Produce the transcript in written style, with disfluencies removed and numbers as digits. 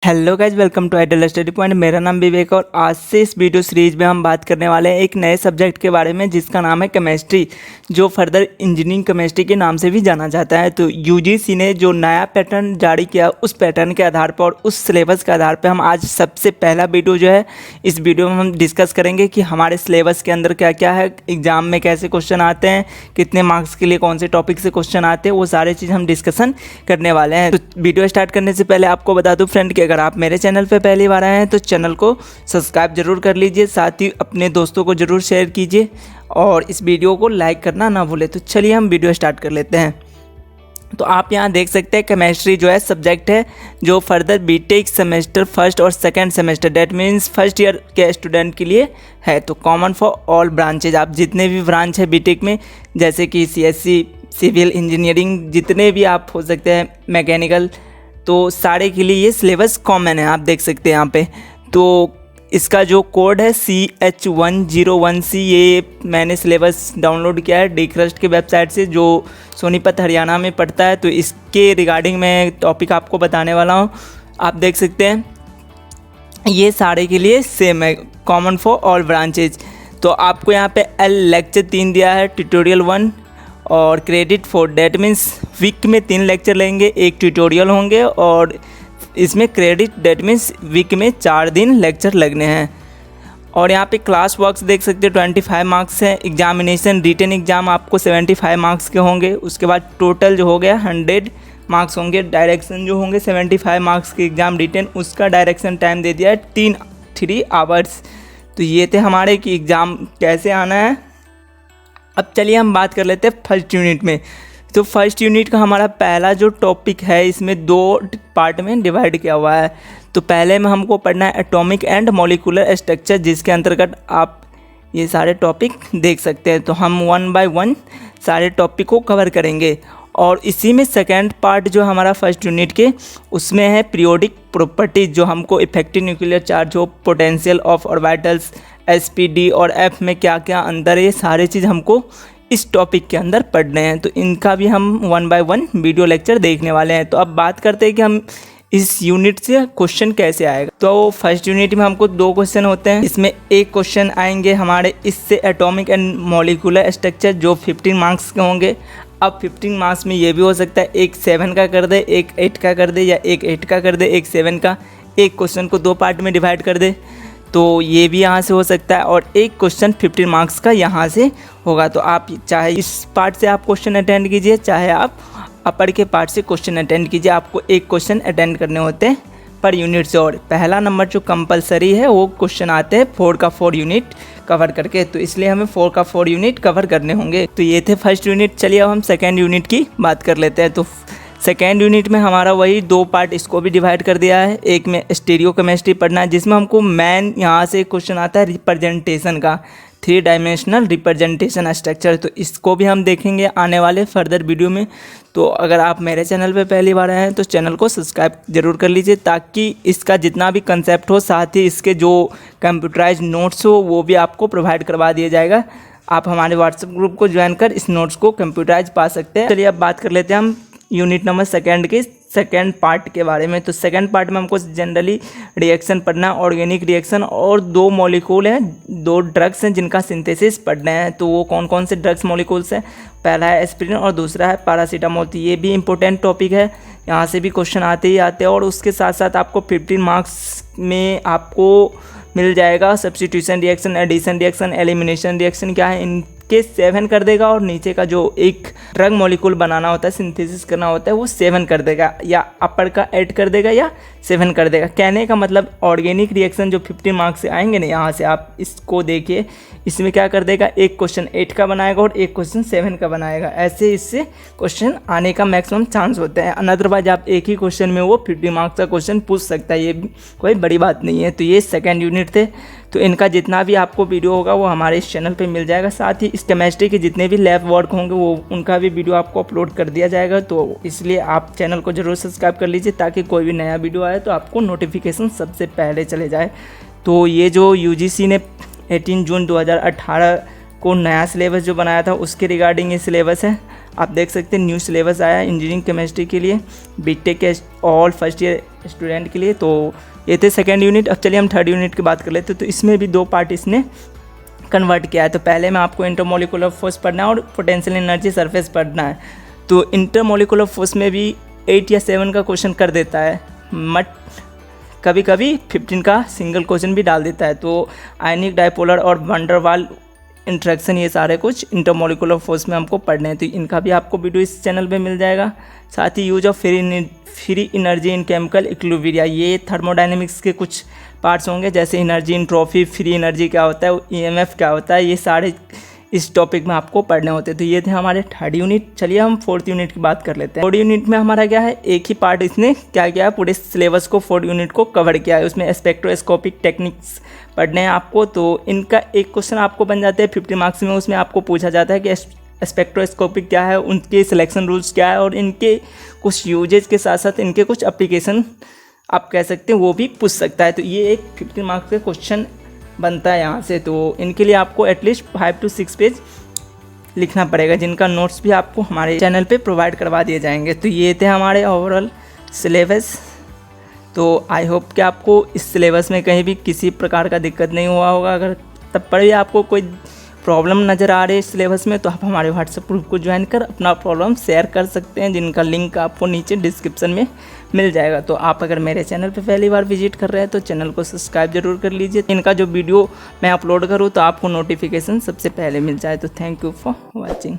Hello guys, welcome to ideal study point. मेरा नाम विवेक और आज से इस वीडियो सीरीज में हम बात करने वाले हैं एक नए सब्जेक्ट के बारे में जिसका नाम है केमिस्ट्री, जो फर्दर इंजीनियरिंग केमिस्ट्री के नाम से भी जाना जाता है। तो यूजीसी ने जो नया पैटर्न जारी किया उस पैटर्न के आधार पर और उस सिलेबस के आधार पर हम आज सबसे पहला वीडियो जो है इस वीडियो में हम डिस्कस करेंगे कि हमारे सिलेबस के अंदर क्या क्या है, एग्जाम में कैसे क्वेश्चन आते हैं, कितने मार्क्स के लिए कौन से टॉपिक से क्वेश्चन आते हैं, वो सारे चीज़ हम डिस्कशन करने वाले हैं। तो वीडियो स्टार्ट करने से पहले आपको बता दूँ फ्रेंड कि अगर आप मेरे चैनल पे पहली बार आए हैं तो चैनल को सब्सक्राइब जरूर कर लीजिए, साथ ही अपने दोस्तों को ज़रूर शेयर कीजिए और इस वीडियो को लाइक करना ना भूलें। तो चलिए हम वीडियो स्टार्ट कर लेते हैं। तो आप यहाँ देख सकते हैं केमिस्ट्री जो है सब्जेक्ट है जो फर्दर बीटेक सेमेस्टर फर्स्ट और second semester that means first year के स्टूडेंट के लिए है। तो कॉमन फॉर ऑल ब्रांचेज, आप जितने भी ब्रांच है बीटेक में, जैसे कि सीएससी, सिविल इंजीनियरिंग, जितने भी आप हो सकते हैं, मैकेनिकल, तो सारे के लिए ये सिलेबस कॉमन है। आप देख सकते हैं यहाँ पे। तो इसका जो कोड है CH101C, ये मैंने सिलेबस डाउनलोड किया है डीक्रस्ट के वेबसाइट से जो सोनीपत हरियाणा में पड़ता है। तो इसके रिगार्डिंग मैं टॉपिक आपको बताने वाला हूँ। आप देख सकते हैं ये सारे के लिए सेम है, कॉमन फॉर ऑल ब्रांचेज। तो आपको यहाँ पे लेक्चर 3 दिया है, ट्यूटोरियल 1 और क्रेडिट 4, डेट मीन्स वीक में 3 लेक्चर लेंगे, एक ट्यूटोरियल होंगे और इसमें क्रेडिट डेट मीन्स वीक में 4 दिन लेक्चर लगने हैं। और यहाँ पे क्लास वर्क्स देख सकते हैं 25 मार्क्स हैं। एग्जामिनेशन रिटन एग्ज़ाम आपको 75 मार्क्स के होंगे। उसके बाद टोटल जो हो गया 100 मार्क्स होंगे। डायरेक्शन जो होंगे 75 मार्क्स के एग्ज़ाम रिटन, उसका डायरेक्शन टाइम दे दिया है 3 आवर्स। तो ये थे हमारे कि एग्ज़ाम कैसे आना है। अब चलिए हम बात कर लेते हैं फर्स्ट यूनिट में। तो फर्स्ट यूनिट का हमारा पहला जो टॉपिक है इसमें 2 पार्ट में डिवाइड किया हुआ है। तो पहले में हमको पढ़ना है एटॉमिक एंड मॉलिक्यूलर स्ट्रक्चर, जिसके अंतर्गत आप ये सारे टॉपिक देख सकते हैं। तो हम 1 बाय 1 सारे टॉपिक को कवर करेंगे। और इसी में सेकेंड पार्ट जो हमारा फर्स्ट यूनिट के, उसमें है पीरियोडिक प्रॉपर्टीज, जो हमको इफेक्टिव न्यूक्लियर चार्ज हो, पोटेंशियल ऑफ ऑर्बिटल्स, SPD और F में क्या क्या अंदर है, ये सारे चीज़ हमको इस टॉपिक के अंदर पढ़ने हैं। तो इनका भी हम 1 बाय 1 वीडियो लेक्चर देखने वाले हैं। तो अब बात करते हैं कि हम इस यूनिट से क्वेश्चन कैसे आएगा। तो फर्स्ट यूनिट में हमको 2 क्वेश्चन होते हैं। इसमें एक क्वेश्चन आएंगे हमारे इससे एटॉमिक एंड मॉलिक्यूलर स्ट्रक्चर, जो 15 मार्क्स के होंगे। अब 15 मार्क्स में ये भी हो सकता है एक 7 का कर दे, एक 8 का कर दे, या एक 8 का कर दे, एक 7 का। एक क्वेश्चन को 2 पार्ट में डिवाइड कर दे, तो ये भी यहाँ से हो सकता है। और एक क्वेश्चन 15 मार्क्स का यहाँ से होगा। तो आप चाहे इस पार्ट से आप क्वेश्चन अटेंड कीजिए, चाहे आप अपर के पार्ट से क्वेश्चन अटेंड कीजिए। आपको एक क्वेश्चन अटेंड करने होते हैं पर यूनिट से। और पहला नंबर जो कंपलसरी है वो क्वेश्चन आते हैं 4 का 4 यूनिट कवर करके, तो इसलिए हमें 4 का 4 यूनिट कवर करने होंगे। तो ये थे फर्स्ट यूनिट। चलिए अब हम सेकेंड यूनिट की बात कर लेते हैं। तो सेकेंड यूनिट में हमारा वही 2 पार्ट, इसको भी डिवाइड कर दिया है। एक में स्टीरियो केमिस्ट्री पढ़ना है, जिसमें हमको मेन यहाँ से क्वेश्चन आता है रिप्रेजेंटेशन का, 3 डायमेंशनल रिप्रेजेंटेशन स्ट्रक्चर। तो इसको भी हम देखेंगे आने वाले फर्दर वीडियो में। तो अगर आप मेरे चैनल पे पहली बार आए हैं तो चैनल को सब्सक्राइब जरूर कर लीजिए, ताकि इसका जितना भी कंसेप्ट हो, साथ ही इसके जो कंप्यूटराइज नोट्स हो वो भी आपको प्रोवाइड करवा दिया जाएगा। आप हमारे व्हाट्सएप ग्रुप को ज्वाइन कर इस नोट्स को कंप्यूटराइज पा सकते हैं। चलिए अब बात कर लेते हैं हम यूनिट नंबर सेकेंड के सेकेंड पार्ट के बारे में। तो सेकेंड पार्ट में हमको जनरली रिएक्शन पढ़ना है, ऑर्गेनिक रिएक्शन, और 2 मॉलिक्यूल हैं, 2 ड्रग्स हैं जिनका सिंथेसिस पढ़ना है। तो वो कौन कौन से ड्रग्स मॉलिक्यूल्स हैं, पहला है एस्पिरिन और दूसरा है पैरासीटामोल। तो ये भी इंपॉर्टेंट टॉपिक है, यहाँ से भी क्वेश्चन आते ही आते हैं। और उसके साथ साथ आपको 15 मार्क्स में आपको मिल जाएगा substitution reaction, addition reaction, elimination reaction क्या है, इनके 7 कर देगा। और नीचे का जो एक ड्रग मॉलिक्यूल बनाना होता है, सिंथेसिस करना होता है, वो 7 कर देगा, या अपर का 8 कर देगा या 7 कर देगा। कहने का मतलब ऑर्गेनिक रिएक्शन जो 15 मार्क्स से आएंगे ना, यहाँ से आप इसको देखिए, इसमें क्या कर देगा, एक क्वेश्चन 8 का बनाएगा और एक क्वेश्चन 7 का बनाएगा। ऐसे इससे क्वेश्चन आने का मैक्सिमम चांस होता है। अदरवाइज आप एक ही क्वेश्चन में वो 50 मार्क्स का क्वेश्चन पूछ सकता है, ये कोई बड़ी बात नहीं है। तो ये सेकेंड यूनिट थे। तो इनका जितना भी आपको वीडियो होगा वो हमारे इस चैनल पे मिल जाएगा। साथ ही इस केमिस्ट्री के जितने भी लैब वर्क होंगे वो उनका भी वीडियो आपको अपलोड कर दिया जाएगा। तो इसलिए आप चैनल को ज़रूर सब्सक्राइब कर लीजिए, ताकि कोई भी नया वीडियो आए तो आपको नोटिफिकेशन सबसे पहले चले जाए। तो ये जो यूजीसी ने 18 जून 2018 को नया सिलेबस जो बनाया था उसके रिगार्डिंग ये सिलेबस है। आप देख सकते हैं न्यू सिलेबस आया है इंजीनियरिंग केमिस्ट्री के लिए, बीटेक के ऑल फर्स्ट ईयर स्टूडेंट के लिए। तो ये थे सेकेंड यूनिट। अब चलिए हम थर्ड यूनिट की बात कर लेते हैं। तो इसमें भी 2 पार्ट इसने कन्वर्ट किया है। तो पहले में आपको इंटरमोलिकुलर फोर्स पढ़ना है और पोटेंशियल एनर्जी सरफेस पढ़ना है। तो इंटरमोलिकुलर फोर्स में भी 8 या 7 का क्वेश्चन कर देता है, बट कभी कभी 15 का सिंगल क्वेश्चन भी डाल देता है। तो आयनिक डायपोलर और वंडर वाल इंट्रैक्शन, ये सारे कुछ इंटरमोलिकुलर फोर्स में हमको पढ़ने हैं। तो इनका भी आपको वीडियो इस चैनल पे मिल जाएगा। साथ ही use of free energy in chemical equilibrium, ये थर्मोडायनेमिक्स के कुछ पार्ट्स होंगे, जैसे एनर्जी एंट्रोपी, फ्री एनर्जी क्या होता है, ईएमएफ क्या होता है, ये सारे इस टॉपिक में आपको पढ़ने होते हैं। तो ये थे हमारे थर्ड यूनिट। चलिए हम फोर्थ यूनिट की बात कर लेते हैं। फोर्थ यूनिट में हमारा क्या है, एक ही पार्ट इसने क्या किया है, पूरे सिलेबस को फोर्थ यूनिट को कवर किया है। उसमें स्पेक्ट्रोस्कोपिक टेक्निक्स पढ़ने हैं आपको। तो इनका एक क्वेश्चन आपको बन जाता है 50 मार्क्स में। उसमें आपको पूछा जाता है कि स्पेक्ट्रोस्कोपिक क्या है, उनके सिलेक्शन रूल्स क्या है और इनके कुछ यूजेज के साथ साथ इनके कुछ एप्लीकेशन आप कह सकते हैं वो भी पूछ सकता है। तो ये एक 50 मार्क्स का क्वेश्चन बनता है यहाँ से। तो इनके लिए आपको एटलीस्ट 5 to 6 पेज लिखना पड़ेगा, जिनका नोट्स भी आपको हमारे चैनल पे प्रोवाइड करवा दिए जाएंगे। तो ये थे हमारे ओवरऑल सिलेबस। तो आई होप कि आपको इस सिलेबस में कहीं भी किसी प्रकार का दिक्कत नहीं हुआ होगा। अगर तब पर भी आपको कोई प्रॉब्लम नज़र आ रही है सिलेबस में, तो आप हमारे व्हाट्सएप ग्रुप को ज्वाइन कर अपना प्रॉब्लम शेयर कर सकते हैं, जिनका लिंक आपको नीचे डिस्क्रिप्शन में मिल जाएगा। तो आप अगर मेरे चैनल पे पहली बार विजिट कर रहे हैं तो चैनल को सब्सक्राइब जरूर कर लीजिए। इनका जो वीडियो मैं अपलोड करूँ तो आपको नोटिफिकेशन सबसे पहले मिल जाए। तो थैंक यू फॉर वॉचिंग।